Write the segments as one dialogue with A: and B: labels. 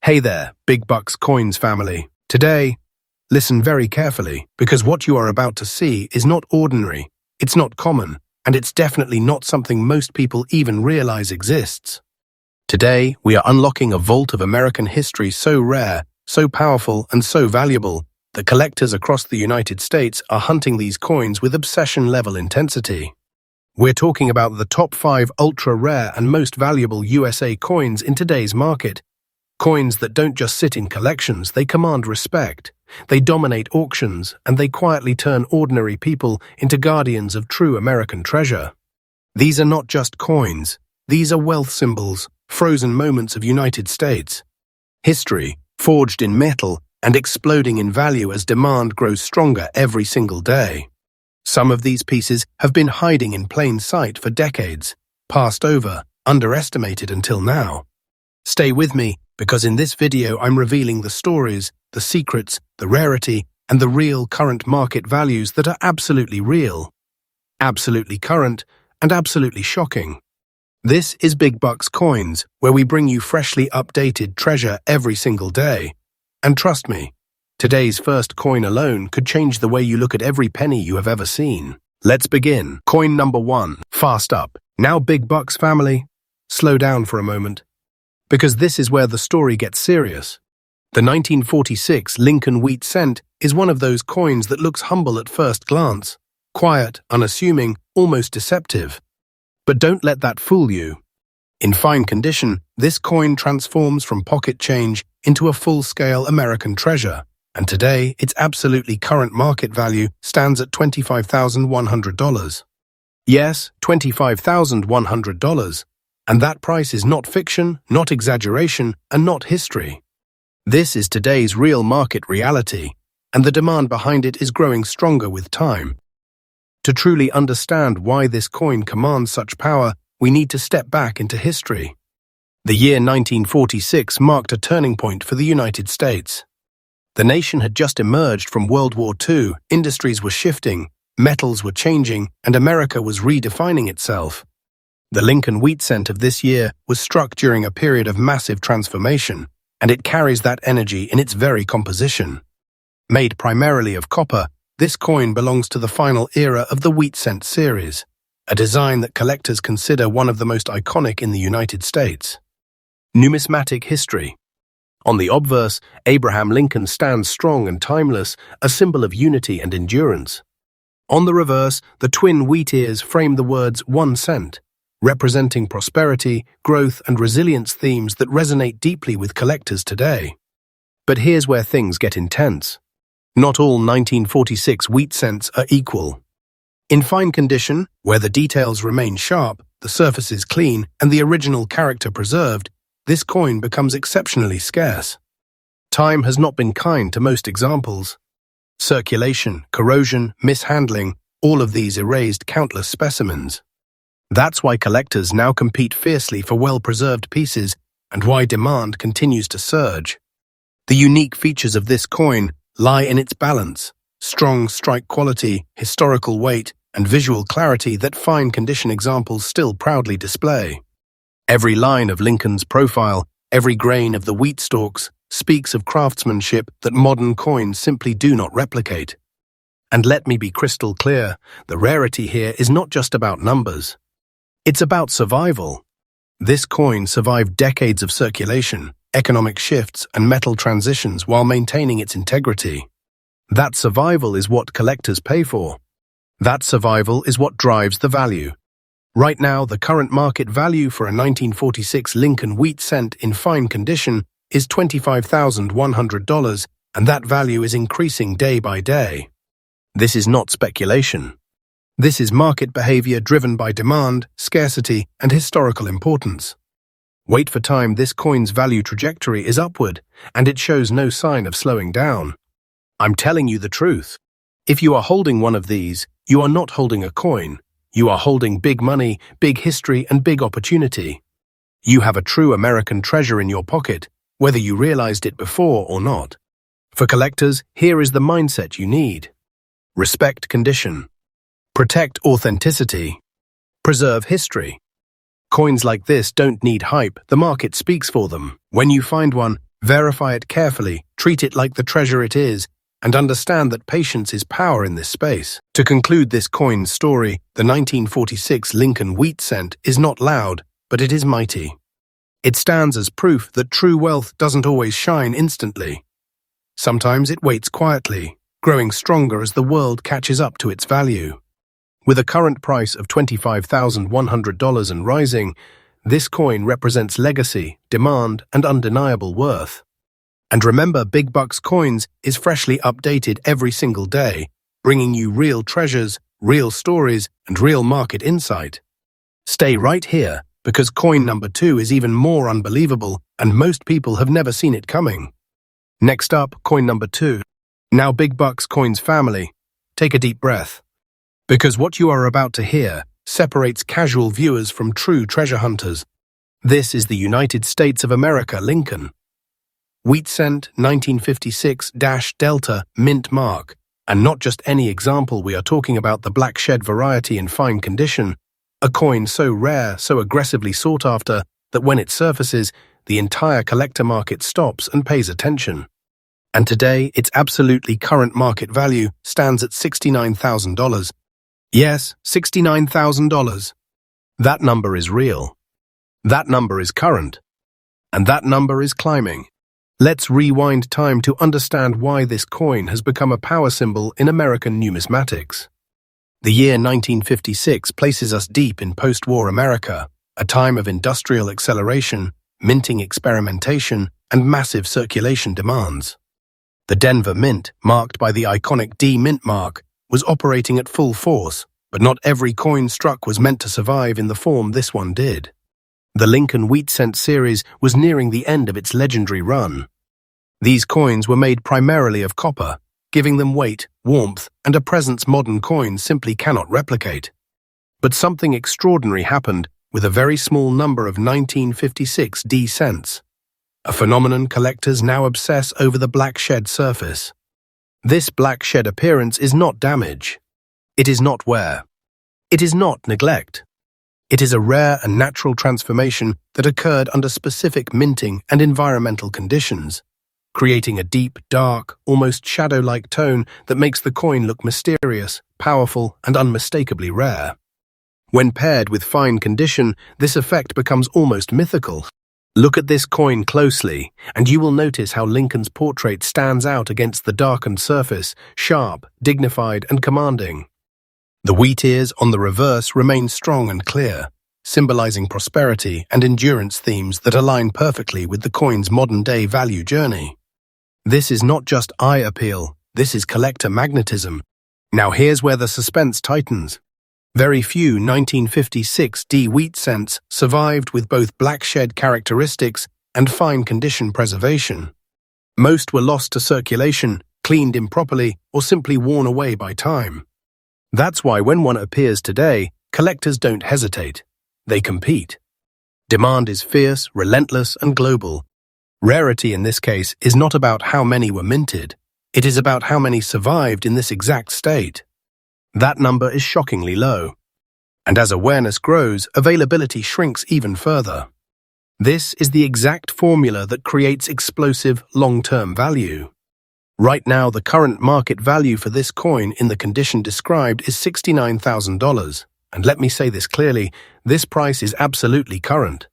A: Hey there, Big Bucks Coins family. Today, listen very carefully, because what you are about to see is not ordinary, it's not common, and it's definitely not something most people even realize exists. Today, we are unlocking a vault of American history so rare, so powerful, and so valuable that collectors across the United States are hunting these coins with obsession-level intensity. We're talking about the top 5 ultra-rare and most valuable USA coins in today's market. Coins that don't just sit in collections, they command respect, they dominate auctions, and they quietly turn ordinary people into guardians of true American treasure. These are not just coins, these are wealth symbols, frozen moments of United States history, forged in metal and exploding in value as demand grows stronger every single day. Some of these pieces have been hiding in plain sight for decades, passed over, underestimated until now. Stay with me, because in this video I'm revealing the stories, the secrets, the rarity, and the real current market values that are absolutely real, absolutely current, and absolutely shocking. This is Big Bucks Coins, where we bring you freshly updated treasure every single day. And trust me, today's first coin alone could change the way you look at every penny you have ever seen. Let's begin. Coin number 1. Fast up. Now, Big Bucks family, slow down for a moment, because this is where the story gets serious. The 1946 Lincoln wheat cent is one of those coins that looks humble at first glance, quiet, unassuming, almost deceptive. But don't let that fool you. In fine condition, this coin transforms from pocket change into a full-scale American treasure, and today its absolutely current market value stands at $25,100. Yes, $25,100. And that price is not fiction, not exaggeration, and not history. This is today's real market reality, and the demand behind it is growing stronger with time. To truly understand why this coin commands such power, we need to step back into history. The year 1946 marked a turning point for the United States. The nation had just emerged from World War II, industries were shifting, metals were changing, and America was redefining itself. The Lincoln wheat cent of this year was struck during a period of massive transformation, and it carries that energy in its very composition. Made primarily of copper, this coin belongs to the final era of the wheat cent series, a design that collectors consider one of the most iconic in the United States. Numismatic history. On the obverse, Abraham Lincoln stands strong and timeless, a symbol of unity and endurance. On the reverse, the twin wheat ears frame the words 1 cent, representing prosperity, growth, and resilience, themes that resonate deeply with collectors today. But here's where things get intense. Not all 1946 wheat cents are equal. In fine condition, where the details remain sharp, the surface is clean, and the original character preserved, this coin becomes exceptionally scarce. Time has not been kind to most examples. Circulation, corrosion, mishandling, all of these erased countless specimens. That's why collectors now compete fiercely for well-preserved pieces and why demand continues to surge. The unique features of this coin lie in its balance, strong strike quality, historical weight, and visual clarity that fine-condition examples still proudly display. Every line of Lincoln's profile, every grain of the wheat stalks, speaks of craftsmanship that modern coins simply do not replicate. And let me be crystal clear, the rarity here is not just about numbers. It's about survival. This coin survived decades of circulation, economic shifts, and metal transitions while maintaining its integrity. That survival is what collectors pay for. That survival is what drives the value. Right now, the current market value for a 1946 Lincoln wheat cent in fine condition is $25,100, and that value is increasing day by day. This is not speculation. This is market behavior driven by demand, scarcity, and historical importance. Wait for time, this coin's value trajectory is upward, and it shows no sign of slowing down. I'm telling you the truth. If you are holding one of these, you are not holding a coin. You are holding big money, big history, and big opportunity. You have a true American treasure in your pocket, whether you realized it before or not. For collectors, here is the mindset you need. Respect condition. Protect authenticity. Preserve history. Coins like this don't need hype, the market speaks for them. When you find one, Verify it carefully, treat it like the treasure it is, and understand that patience is power in this space. To conclude this coin's story, the 1946 Lincoln wheat cent is not loud, but it is mighty. It stands as proof that true wealth doesn't always shine instantly. Sometimes it waits quietly, growing stronger as the world catches up to its value. With a current price of $25,100 and rising, this coin represents legacy, demand, and undeniable worth. And remember, Big Bucks Coins is freshly updated every single day, bringing you real treasures, real stories, and real market insight. Stay right here, because coin number 2 is even more unbelievable, and most people have never seen it coming. Next up, coin number 2. Now, Big Bucks Coins family, take a deep breath, because what you are about to hear separates casual viewers from true treasure hunters. This is the United States of America Lincoln Wheat Cent 1956-Delta Mint Mark, and not just any example. We are talking about the black shed variety in fine condition, a coin so rare, so aggressively sought after, that when it surfaces, the entire collector market stops and pays attention. And today, its absolutely current market value stands at $69,000. Yes, $69,000. That number is real. That number is current. And that number is climbing. Let's rewind time to understand why this coin has become a power symbol in American numismatics. The year 1956 places us deep in post-war America, a time of industrial acceleration, minting experimentation, and massive circulation demands. The Denver Mint, marked by the iconic D Mint mark, was operating at full force, but not every coin struck was meant to survive in the form this one did. The Lincoln Wheat Cent series was nearing the end of its legendary run. These coins were made primarily of copper, giving them weight, warmth, and a presence modern coins simply cannot replicate. But something extraordinary happened with a very small number of 1956 D cents, a phenomenon collectors now obsess over: the black shed surface. This black shed appearance is not damage. It is not wear. It is not neglect. It is a rare and natural transformation that occurred under specific minting and environmental conditions, creating a deep, dark, almost shadow-like tone that makes the coin look mysterious, powerful, and unmistakably rare. When paired with fine condition, this effect becomes almost mythical. Look at this coin closely, and you will notice how Lincoln's portrait stands out against the darkened surface, sharp, dignified, and commanding. The wheat ears on the reverse remain strong and clear, symbolizing prosperity and endurance themes that align perfectly with the coin's modern-day value journey. This is not just eye appeal, this is collector magnetism. Now here's where the suspense tightens. Very few 1956 D wheat cents survived with both black shed characteristics and fine condition preservation. Most were lost to circulation, cleaned improperly, or simply worn away by time. That's why when one appears today, collectors don't hesitate. They compete. Demand is fierce, relentless, and global. Rarity in this case is not about how many were minted. It is about how many survived in this exact state. That number is shockingly low. And as awareness grows, availability shrinks even further. This is the exact formula that creates explosive long-term value. Right now, the current market value for this coin in the condition described is $69,000. And let me say this clearly, this price is absolutely current.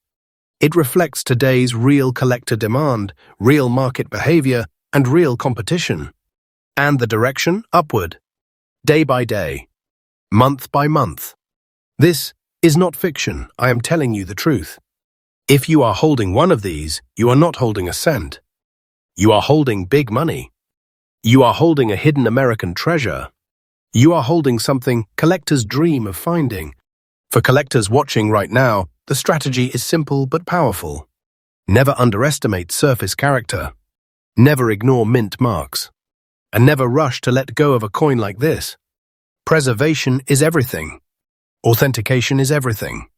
A: It reflects today's real collector demand, real market behavior, and real competition. And the direction? Upward. Day by day. Month by month. This is not fiction. I am telling you the truth. If you are holding one of these, you are not holding a cent. You are holding big money. You are holding a hidden American treasure. You are holding something collectors dream of finding. For collectors watching right now, the strategy is simple but powerful. Never underestimate surface character. Never ignore mint marks. And never rush to let go of a coin like this. Preservation is everything. Authentication is everything.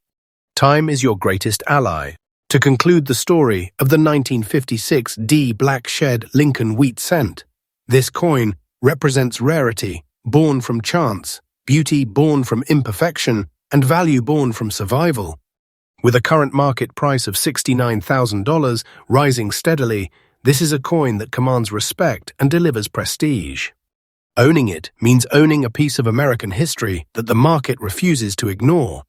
A: Time is your greatest ally. To conclude the story of the 1956 D Black Shed Lincoln Wheat Cent, this coin represents rarity, born from chance, beauty born from imperfection, and value born from survival. With a current market price of $69,000 rising steadily, This is a coin that commands respect and delivers prestige. Owning it means owning a piece of American history that the market refuses to ignore.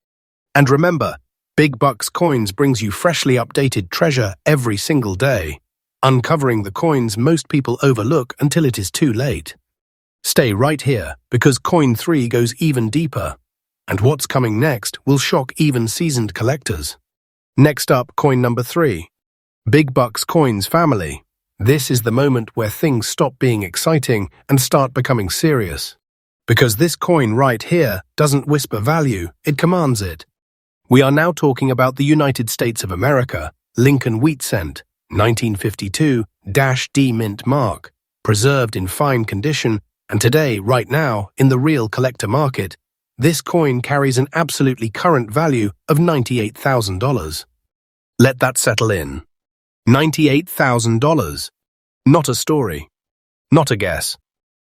A: And remember, Big Bucks Coins brings you freshly updated treasure every single day, uncovering the coins most people overlook until it is too late. Stay right here, because Coin 3 goes even deeper, and what's coming next will shock even seasoned collectors. Next up, coin number 3. Big Bucks Coins family. This is the moment where things stop being exciting and start becoming serious. Because this coin right here doesn't whisper value, it commands it. We are now talking about the United States of America, Lincoln Wheat Cent, 1952-D mint mark, preserved in fine condition, and today, right now, in the real collector market, this coin carries an absolutely current value of $98,000. Let that settle in. $98,000. Not a story. Not a guess.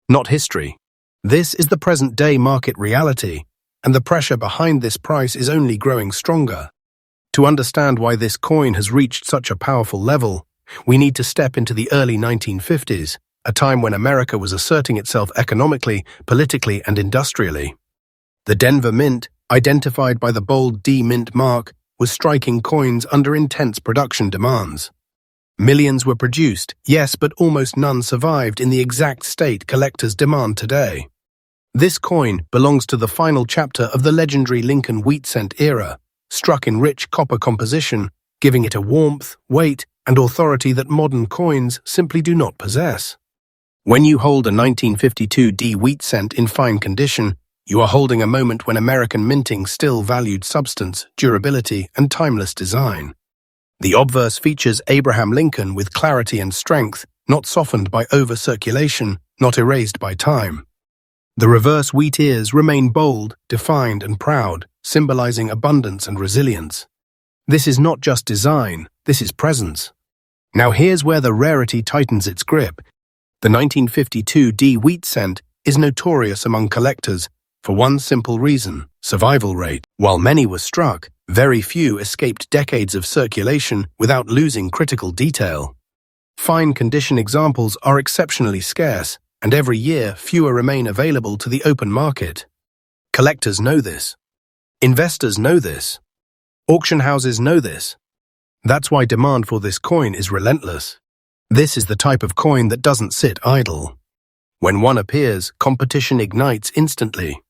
A: Not history. This is the present-day market reality, and the pressure behind this price is only growing stronger. To understand why this coin has reached such a powerful level, we need to step into the early 1950s, a time when America was asserting itself economically, politically, and industrially. The Denver Mint, identified by the bold D mint mark, was striking coins under intense production demands. Millions were produced, yes, but almost none survived in the exact state collectors demand today. This coin belongs to the final chapter of the legendary Lincoln Wheat Cent era, struck in rich copper composition, giving it a warmth, weight, and authority that modern coins simply do not possess. When you hold a 1952 D wheat cent in fine condition, you are holding a moment when American minting still valued substance, durability, and timeless design. The obverse features Abraham Lincoln with clarity and strength, not softened by over-circulation, not erased by time. The reverse wheat ears remain bold, defined, and proud, symbolizing abundance and resilience. This is not just design, this is presence. Now here's where the rarity tightens its grip. The 1952 D wheat cent is notorious among collectors for one simple reason: survival rate. While many were struck, very few escaped decades of circulation without losing critical detail. Fine condition examples are exceptionally scarce, and every year fewer remain available to the open market. Collectors know this. Investors know this. Auction houses know this. That's why demand for this coin is relentless. This is the type of coin that doesn't sit idle. When one appears, competition ignites instantly.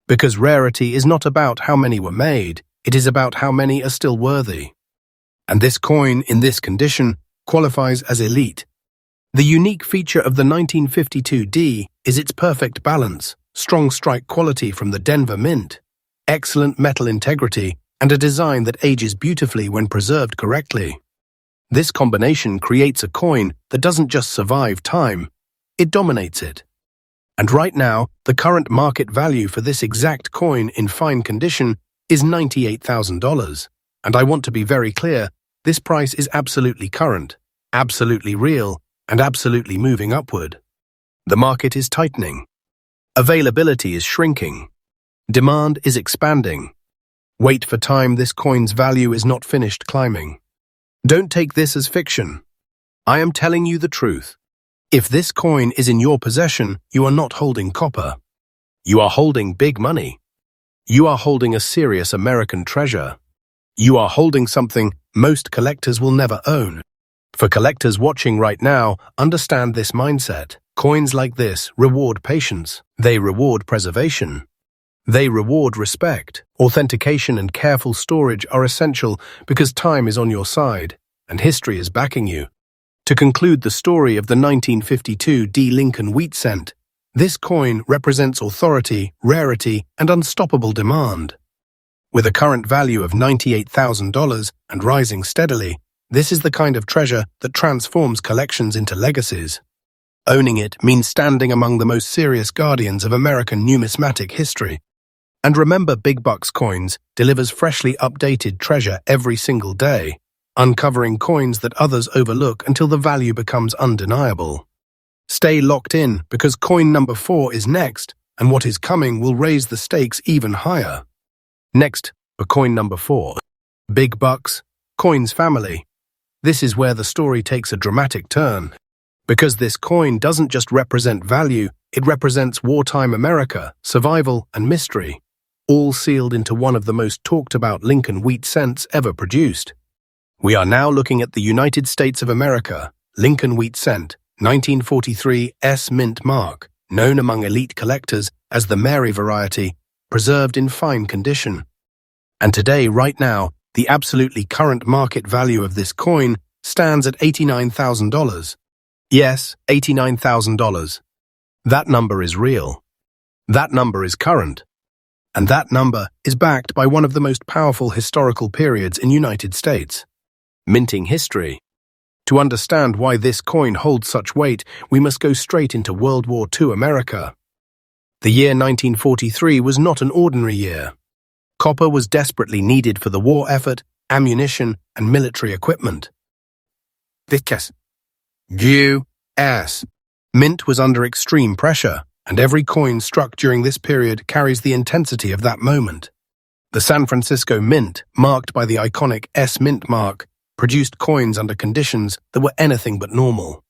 A: Because rarity is not about how many were made, it is about how many are still worthy. And this coin, in this condition, qualifies as elite. The unique feature of the 1952 D is its perfect balance: strong strike quality from the Denver Mint, excellent metal integrity, and a design that ages beautifully when preserved correctly. This combination creates a coin that doesn't just survive time, it dominates it. And right now, the current market value for this exact coin in fine condition is $98,000. And I want to be very clear, this price is absolutely current, absolutely real, and absolutely moving upward. The market is tightening. Availability is shrinking. Demand is expanding. Wait for time, this coin's value is not finished climbing. Don't take this as fiction. I am telling you the truth. If this coin is in your possession, you are not holding copper. You are holding big money. You are holding a serious American treasure. You are holding something most collectors will never own. For collectors watching right now, understand this mindset. Coins like this reward patience. They reward preservation. They reward respect. Authentication and careful storage are essential because time is on your side and history is backing you. To conclude the story of the 1952 D Lincoln Wheat Cent, this coin represents authority, rarity, and unstoppable demand. With a current value of $98,000 and rising steadily, this is the kind of treasure that transforms collections into legacies. Owning it means standing among the most serious guardians of American numismatic history. And remember, Big Bucks Coins delivers freshly updated treasure every single day, uncovering coins that others overlook until the value becomes undeniable. Stay locked in because coin number 4 is next, and what is coming will raise the stakes even higher. Next, for coin number 4, Big Bucks Coins family. This is where the story takes a dramatic turn. Because this coin doesn't just represent value, it represents wartime America, survival, and mystery, all sealed into one of the most talked-about Lincoln wheat cents ever produced. We are now looking at the United States of America, Lincoln wheat cent, 1943 S mint mark, known among elite collectors as the Mary variety, preserved in fine condition. And today, right now, the absolutely current market value of this coin stands at $89,000. Yes, $89,000. That number is real. That number is current. And that number is backed by one of the most powerful historical periods in United States, minting history. To understand why this coin holds such weight, we must go straight into World War II America. The year 1943 was not an ordinary year. Copper was desperately needed for the war effort, ammunition, and military equipment. The U.S. Mint was under extreme pressure, and every coin struck during this period carries the intensity of that moment. The San Francisco Mint, marked by the iconic S mint mark, produced coins under conditions that were anything but normal.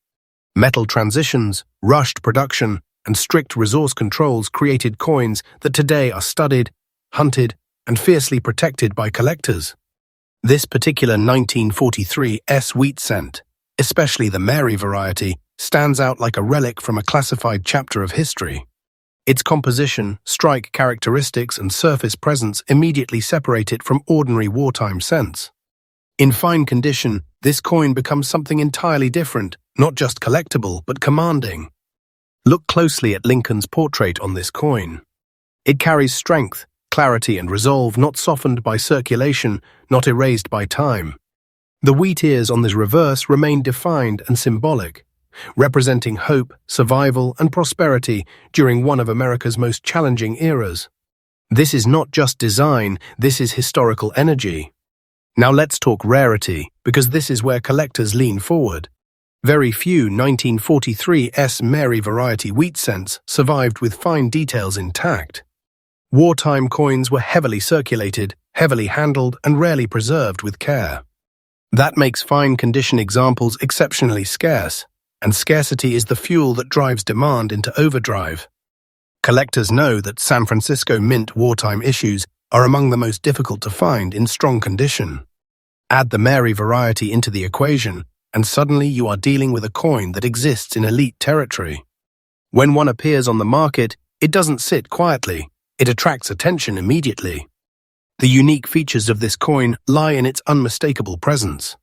A: Metal transitions, rushed production, and strict resource controls created coins that today are studied, hunted, and fiercely protected by collectors. This particular 1943 S wheat cent, especially the Mary variety, stands out like a relic from a classified chapter of history. Its composition, strike characteristics, and surface presence immediately separate it from ordinary wartime cents. In fine condition, this coin becomes something entirely different, not just collectible, but commanding. Look closely at Lincoln's portrait on this coin. It carries strength, clarity, and resolve not softened by circulation, not erased by time. The wheat ears on this reverse remain defined and symbolic, representing hope, survival, and prosperity during one of America's most challenging eras. This is not just design, this is historical energy. Now let's talk rarity, because this is where collectors lean forward. Very few 1943 S Mary variety wheat cents survived with fine details intact. Wartime coins were heavily circulated, heavily handled, and rarely preserved with care. That makes fine condition examples exceptionally scarce, and scarcity is the fuel that drives demand into overdrive. Collectors know that San Francisco Mint wartime issues are among the most difficult to find in strong condition. Add the Mary variety into the equation, and suddenly you are dealing with a coin that exists in elite territory. When one appears on the market, it doesn't sit quietly, it attracts attention immediately. The unique features of this coin lie in its unmistakable presence.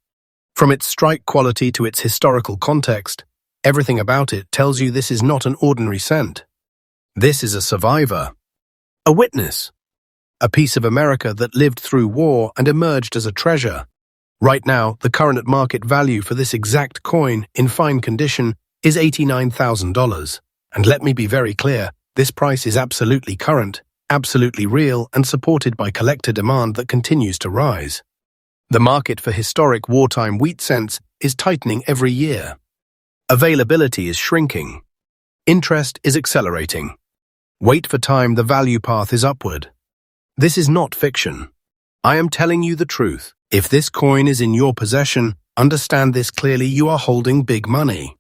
A: From its strike quality to its historical context, everything about it tells you this is not an ordinary cent. This is a survivor, a witness, a piece of America that lived through war and emerged as a treasure. Right now, the current market value for this exact coin, in fine condition, is $89,000. And let me be very clear, this price is absolutely current, absolutely real, and supported by collector demand that continues to rise. The market for historic wartime wheat cents is tightening every year. Availability is shrinking. Interest is accelerating. Wait for time, the value path is upward. This is not fiction. I am telling you the truth. If this coin is in your possession, understand this clearly: you are holding big money.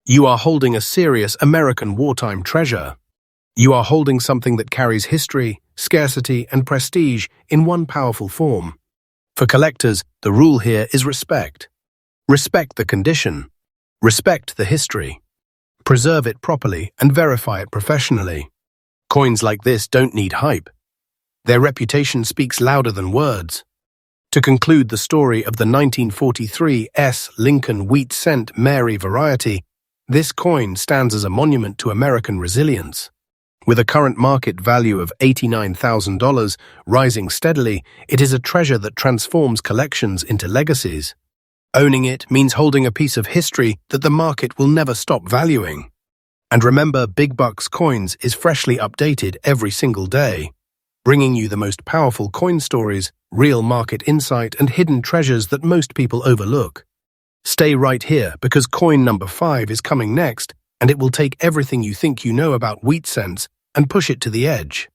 A: You are holding a serious American wartime treasure. You are holding something that carries history, scarcity, and prestige in one powerful form. For collectors, the rule here is respect. Respect the condition. Respect the history. Preserve it properly and verify it professionally. Coins like this don't need hype. Their reputation speaks louder than words. To conclude the story of the 1943 S Lincoln wheat cent Mary variety, this coin stands as a monument to American resilience. With a current market value of $89,000 rising steadily, it is a treasure that transforms collections into legacies. Owning it means holding a piece of history that the market will never stop valuing. And remember, Big Bucks Coins is freshly updated every single day, bringing you the most powerful coin stories, real market insight, and hidden treasures that most people overlook. Stay right here, because coin number 5 is coming next, and it will take everything you think you know about wheat cents and push it to the edge.